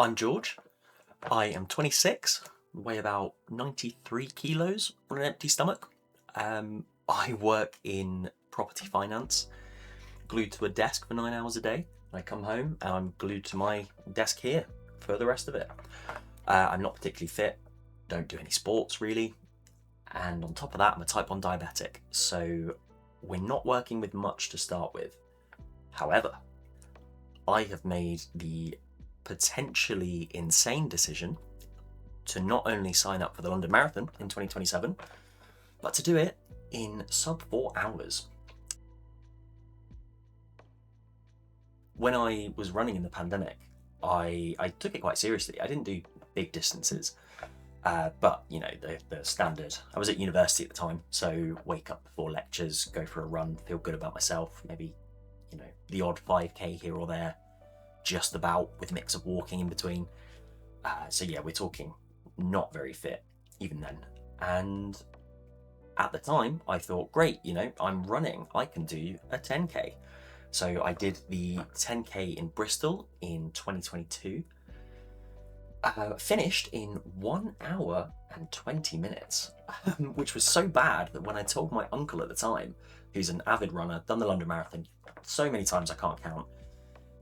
I'm George. I am 26, weigh about 93 kilos on an empty stomach. I work in property finance, glued to a desk for 9 hours a day. I come home and I'm glued to my desk here for the rest of it. I'm not particularly fit, don't do any sports really, and on top of that, I'm a type 1 diabetic, so we're not working with much to start with. However, I have made the potentially insane decision to not only sign up for the London Marathon in 2027, but to do it in sub 4 hours. When I was running in the pandemic, I took it quite seriously. I didn't do big distances, but you know, the standard. I was at university at the time, so wake up before lectures, go for a run, feel good about myself, maybe, you know, the odd 5k here or there, just about, with a mix of walking in between. So yeah, we're talking not very fit even then. And at the time I thought, great, you know, I'm running, I can do a 10k. So I did the 10k in Bristol in 2022, finished in 1 hour and 20 minutes, which was so bad that when I told my uncle at the time, who's an avid runner, done the London Marathon so many times I can't count,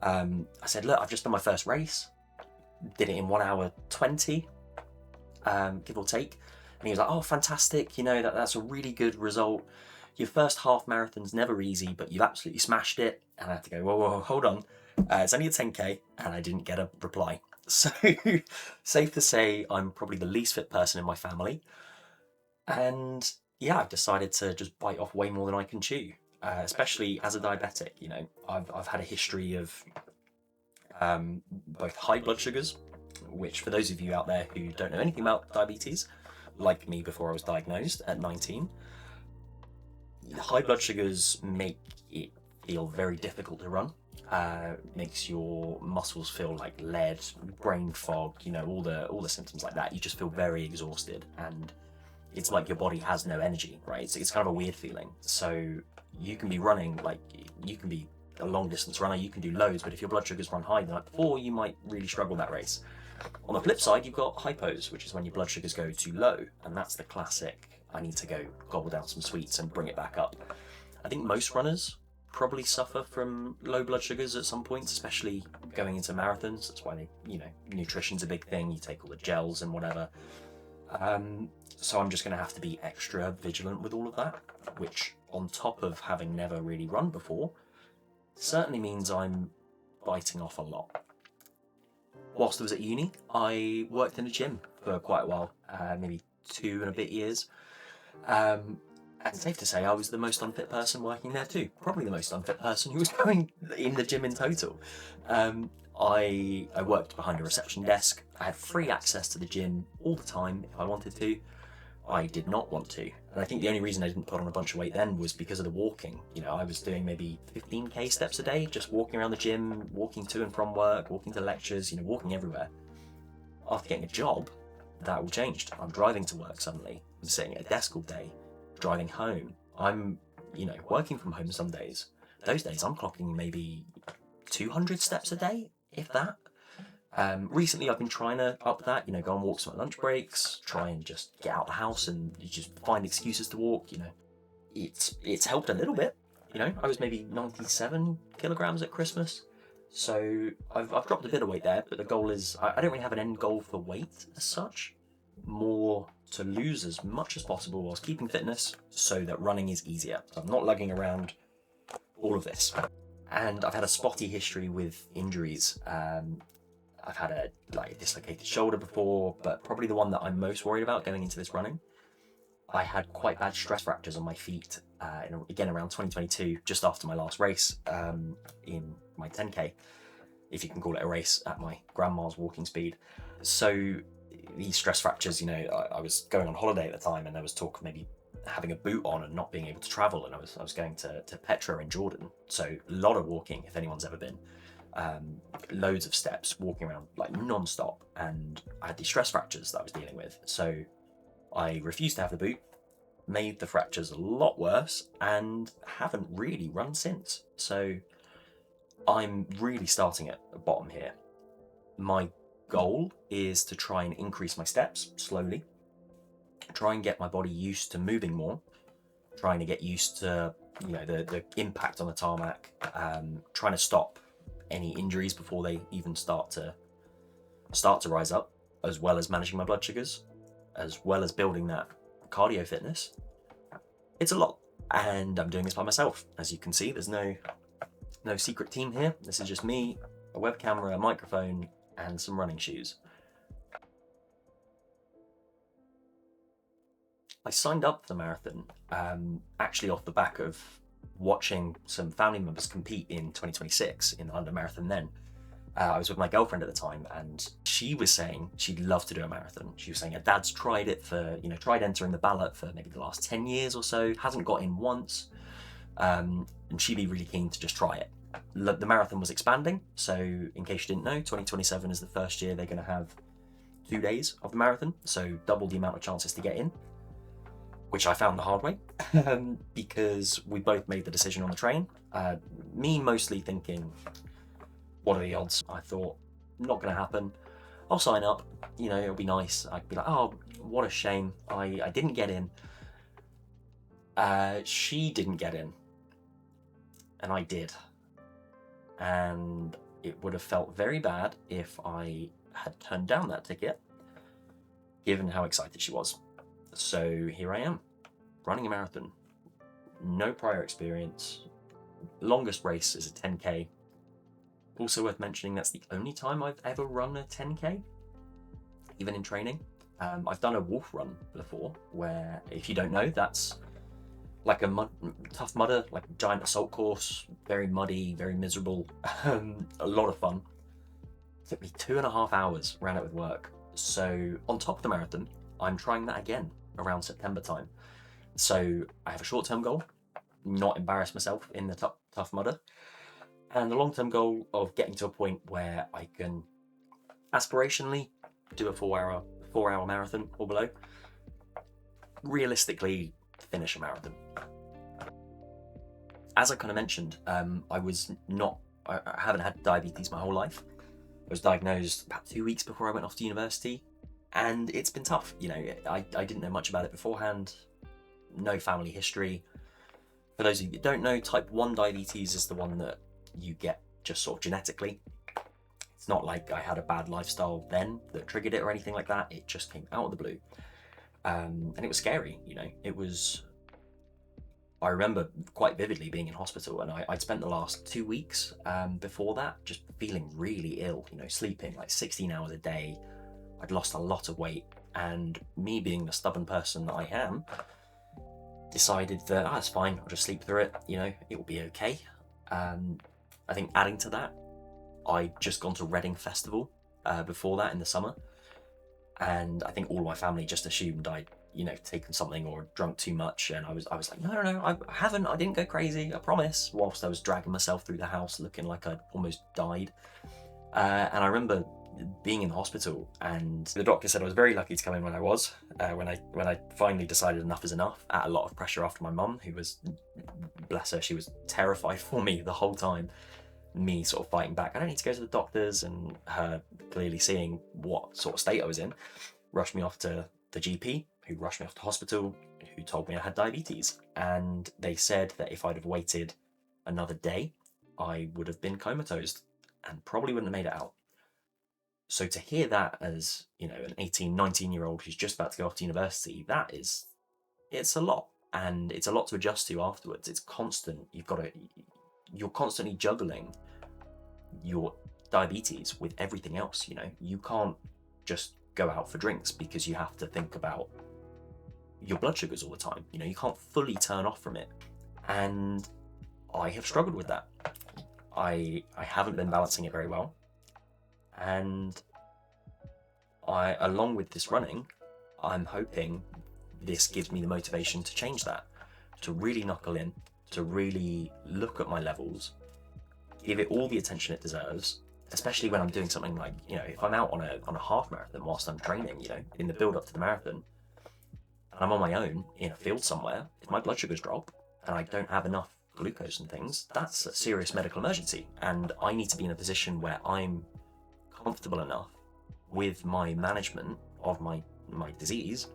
I said, look, I've just done my first race, did it in 1 hour 20, give or take. And he was like, oh, fantastic, you know, that's a really good result. Your first half marathon's never easy, but you've absolutely smashed it. And I had to go, whoa, hold on. It's only a 10k, and I didn't get a reply. So safe to say I'm probably the least fit person in my family. And yeah, I've decided to just bite off way more than I can chew, especially as a diabetic. You know, I've had a history of both high blood sugars, which for those of you out there who don't know anything about diabetes, like me before I was diagnosed at 19, high blood sugars make it feel very difficult to run. Makes your muscles feel like lead, brain fog, you know, all the symptoms like that. You just feel very exhausted, and it's like your body has no energy, right? It's kind of a weird feeling. So you can be running, like, you can be a long distance runner, you can do loads, but if your blood sugars run high the night before, you might really struggle that race. On the flip side, you've got hypos, which is when your blood sugars go too low, and that's the classic, I need to go gobble down some sweets and bring it back up. I think most runners probably suffer from low blood sugars at some point, especially going into marathons. That's why nutrition's a big thing. You take all the gels and whatever. So I'm just going to have to be extra vigilant with all of that, which, on top of having never really run before, certainly means I'm biting off a lot. Whilst I was at uni, I worked in a gym for quite a while, maybe 2 and a bit years. And safe to say, I was the most unfit person working there too. Probably the most unfit person who was going in the gym in total. I worked behind a reception desk. I had free access to the gym all the time if I wanted to. I did not want to. And I think the only reason I didn't put on a bunch of weight then was because of the walking. You know, I was doing maybe 15k steps a day, just walking around the gym, walking to and from work, walking to lectures, you know, walking everywhere. After getting a job, that all changed. I'm driving to work suddenly. I'm sitting at a desk all day, driving home. I'm, you know, working from home some days. Those days I'm clocking maybe 200 steps a day, if that. Recently I've been trying to up that, you know, go on walks on my lunch breaks, try and just get out of the house and just find excuses to walk, you know. It's helped a little bit, you know. I was maybe 97 kilograms at Christmas, so I've dropped a bit of weight there, but the goal is, I don't really have an end goal for weight as such, more to lose as much as possible whilst keeping fitness so that running is easier. So I'm not lugging around all of this. And I've had a spotty history with injuries. I've had a dislocated shoulder before, but probably the one that I'm most worried about going into this running, I had quite bad stress fractures on my feet, again around 2022, just after my last race, in my 10k, if you can call it a race, at my grandma's walking speed. So these stress fractures, you know, I was going on holiday at the time, and there was talk of maybe having a boot on and not being able to travel, and I was going to Petra in Jordan, so a lot of walking, if anyone's ever been. Loads of steps, walking around like non-stop, and I had these stress fractures that I was dealing with, so I refused to have the boot, made the fractures a lot worse, and haven't really run since. So I'm really starting at the bottom here. My goal is to try and increase my steps slowly, try and get my body used to moving more, trying to get used to, the impact on the tarmac, trying to stop any injuries before they even start to rise up, as well as managing my blood sugars, as well as building that cardio fitness. It's a lot, and I'm doing this by myself. As you can see, there's no secret team here. This is just me, a web camera, a microphone, and some running shoes. I signed up for the marathon actually off the back of watching some family members compete in 2026 in the London Marathon then. I was with my girlfriend at the time, and she was saying she'd love to do a marathon. She was saying her dad's tried it tried entering the ballot for maybe the last 10 years or so, hasn't got in once, and she'd be really keen to just try it. The marathon was expanding, so in case you didn't know, 2027 is the first year they're going to have 2 days of the marathon, so double the amount of chances to get in, which I found the hard way, because we both made the decision on the train. Me mostly thinking, what are the odds? I thought, not going to happen. I'll sign up, it'll be nice. I'd be like, oh, what a shame, I didn't get in. She didn't get in, and I did. And it would have felt very bad if I had turned down that ticket, given how excited she was. So here I am, running a marathon. No prior experience. Longest race is a 10K. Also worth mentioning, that's the only time I've ever run a 10K, even in training. I've done a wolf run before, where, if you don't know, that's like a tough mudder, like a giant assault course, very muddy, very miserable, a lot of fun. It took me 2.5 hours, ran it with work. So on top of the marathon, I'm trying that again around September time. So I have a short-term goal, not embarrass myself in the tough mudder, and the long-term goal of getting to a point where I can aspirationally do a 4-hour marathon or below. Realistically, finish a marathon. As I kind of mentioned, I haven't had diabetes my whole life. I was diagnosed about 2 weeks before I went off to university, and it's been tough. I didn't know much about it beforehand, no family history. For those of you that don't know, type 1 diabetes is the one that you get just sort of genetically. It's not like I had a bad lifestyle then that triggered it or anything like that. It just came out of the blue. And it was scary, I remember quite vividly being in hospital, and I'd spent the last 2 weeks before that just feeling really ill, sleeping like 16 hours a day. I'd lost a lot of weight, and me being the stubborn person that I am, decided that it's fine, I'll just sleep through it, it will be okay. I think adding to that, I'd just gone to Reading Festival before that in the summer, and I think all my family just assumed I'd taken something or drunk too much, and I was like, no, I haven't, I didn't go crazy, I promise, whilst I was dragging myself through the house looking like I'd almost died. And I remember being in the hospital, and the doctor said I was very lucky to come in when I was, when I finally decided enough is enough, at a lot of pressure after my mum, who was, bless her, she was terrified for me the whole time, me sort of fighting back, I don't need to go to the doctors, and her clearly seeing what sort of state I was in, rushed me off to the GP, who rushed me off to hospital, who told me I had diabetes, and they said that if I'd have waited another day, I would have been comatose and probably wouldn't have made it out. So to hear that as, an 18, 19-year-old who's just about to go off to university, it's a lot, and it's a lot to adjust to afterwards. It's constant. You're constantly juggling your diabetes with everything else, You can't just go out for drinks because you have to think about your blood sugars all the time. You can't fully turn off from it. And I have struggled with that. I haven't been balancing it very well. And along with this running, I'm hoping this gives me the motivation to change that, to really knuckle in, to really look at my levels, give it all the attention it deserves, especially when I'm doing something like, if I'm out on a half marathon whilst I'm training, in the build up to the marathon, and I'm on my own in a field somewhere, if my blood sugars drop and I don't have enough glucose and things, that's a serious medical emergency. And I need to be in a position where I'm comfortable enough with my management of my disease,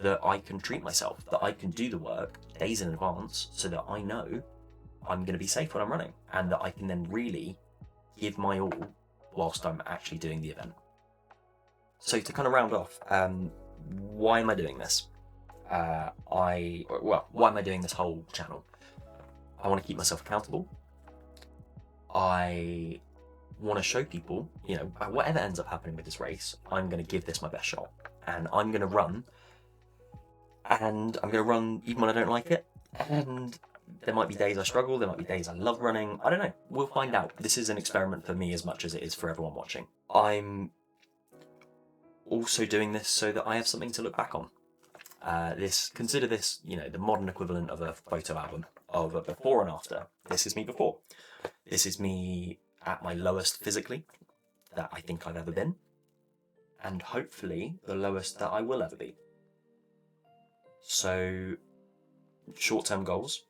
that I can treat myself, that I can do the work days in advance so that I know I'm going to be safe when I'm running, and that I can then really give my all whilst I'm actually doing the event. So to kind of round off, why am I doing this? Why am I doing this whole channel? I want to keep myself accountable. I want to show people, you know, whatever ends up happening with this race, I'm going to give this my best shot, and I'm going to run, and I'm going to run even when I don't like it, and there might be days I struggle, there might be days I love running, I don't know, we'll find out. This is an experiment for me as much as it is for everyone watching. I'm also doing this so that I have something to look back on. Consider this, you know, the modern equivalent of a photo album of a before and after. This is me before. This is me at my lowest physically that I think I've ever been, and hopefully the lowest that I will ever be. So, short-term goals: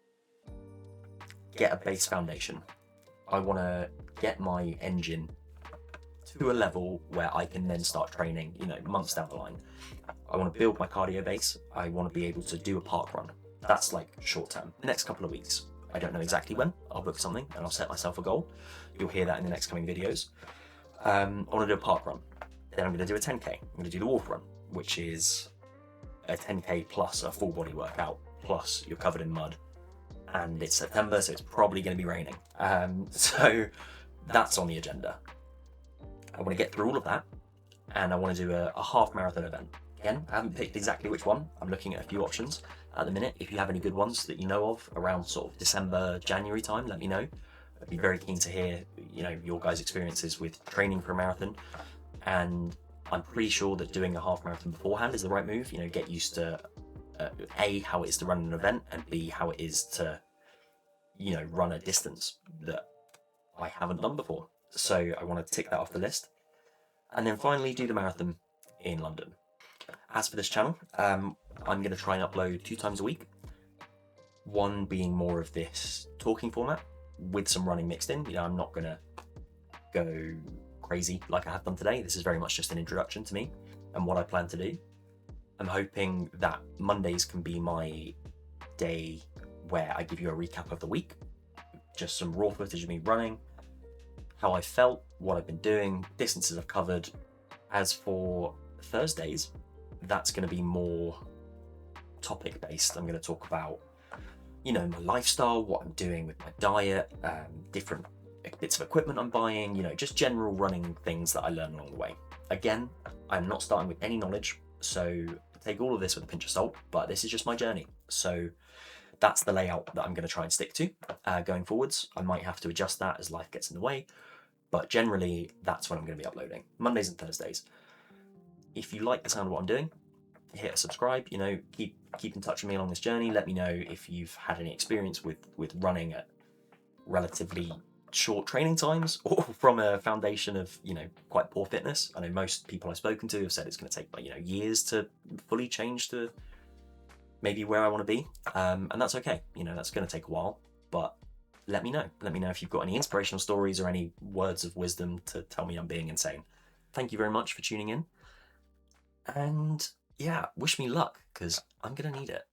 get a base foundation. I want to get my engine to a level where I can then start training, you know, months down the line. I want to build my cardio base. I want to be able to do a park run. That's like short-term. The next couple of weeks. I don't know exactly when. I'll book something and I'll set myself a goal. You'll hear that in the next coming videos. I want to do a park run. Then I'm going to do a 10K. I'm going to do the walk run, which is a 10K plus a full body workout, plus you're covered in mud. And it's September, so it's probably going to be raining. So that's on the agenda. I want to get through all of that, and I want to do a half marathon event. Again, I haven't picked exactly which one. I'm looking at a few options at the minute. If you have any good ones that you know of around sort of December, January time, let me know. I'd be very keen to hear, you know, your guys' experiences with training for a marathon. And I'm pretty sure that doing a half marathon beforehand is the right move. You know, get used to A, how it is to run an event, and B, how it is to, you know, run a distance that I haven't done before. So I want to tick that off the list. And then finally do the marathon in London. As for this channel, I'm going to try and upload 2 times a week. One being more of this talking format with some running mixed in. You know, I'm not going to go crazy like I have done today. This is very much just an introduction to me and what I plan to do. I'm hoping that Mondays can be my day where I give you a recap of the week. Just some raw footage of me running, how I felt, what I've been doing, distances I've covered. As for Thursdays, that's going to be more topic based. I'm going to talk about, you know, my lifestyle, what I'm doing with my diet, different bits of equipment I'm buying, you know, just general running things that I learn along the way. Again, I'm not starting with any knowledge, so take all of this with a pinch of salt, but this is just my journey. So that's the layout that I'm going to try and stick to going forwards. I might have to adjust that as life gets in the way, but generally that's when I'm going to be uploading, Mondays and Thursdays. If you like the sound of what I'm doing, hit a subscribe, you know, keep in touch with me along this journey. Let me know if you've had any experience with running at relatively short training times, or from a foundation of, you know, quite poor fitness. I know most people I've spoken to have said it's going to take, you know, years to fully change to maybe where I want to be, and that's okay. You know, that's going to take a while, but let me know if you've got any inspirational stories or any words of wisdom to tell me I'm being insane. Thank you very much for tuning in, and yeah, wish me luck, because I'm gonna need it.